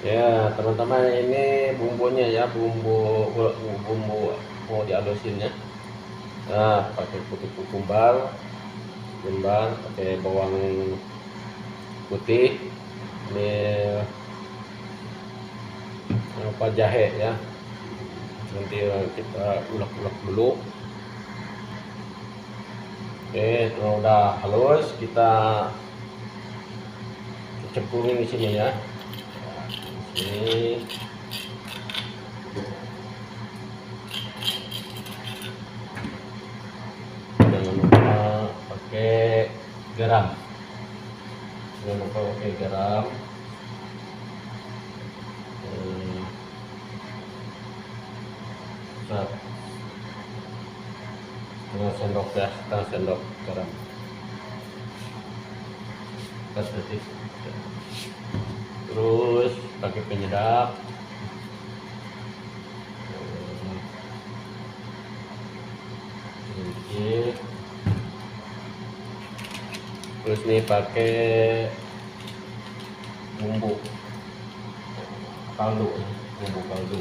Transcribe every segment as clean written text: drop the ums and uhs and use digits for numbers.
Ya, teman-teman, ini bumbunya ya, bumbu mau dihalusin ya. Nah, pakai putih kukumbar, pakai bawang putih, ini apa jahe ya. Nanti kita ulek-ulek dulu. Oke, kalau udah halus kita cemplungin di sini ya. Di sini. Jangan lupa pakai garam. Jangan lupa pakai garam. Setengah sendok ya, setengah sendok garam. Terus pakai penyedap. Sedikit. Terus nih pakai bumbu kaldu, bumbu kaldu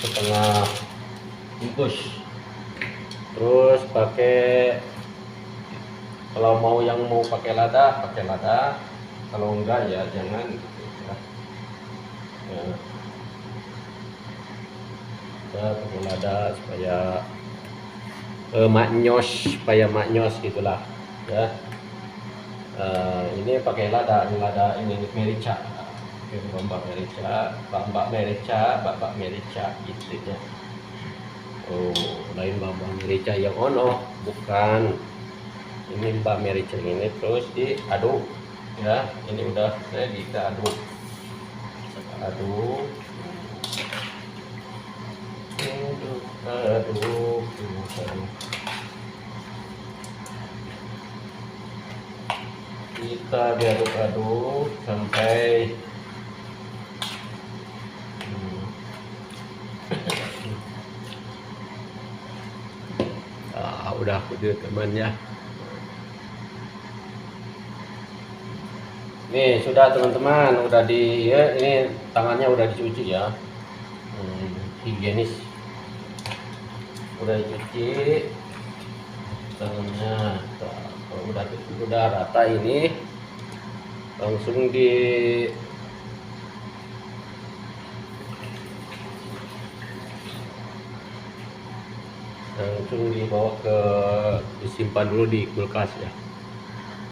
setengah bungkus. Terus pakai, kalau yang mau pakai lada, kalau enggak ya jangan gitu ya. Kita pakai lada supaya maknyos gitulah ya. Ini pakai lada ini merica, babak merica gitu ya. Oh, lain babak merica yang ono, bukan. Ini babak merica ini. Terus diaduk ya. Ini udah ready, kita aduk. Kita diaduk-aduk sampai udah teman ya. Nih sudah teman-teman, udah ya, ini tangannya udah dicuci ya, higienis, udah dicuci tangannya. Kalau udah rata ini langsung dibawa disimpan dulu di kulkas ya.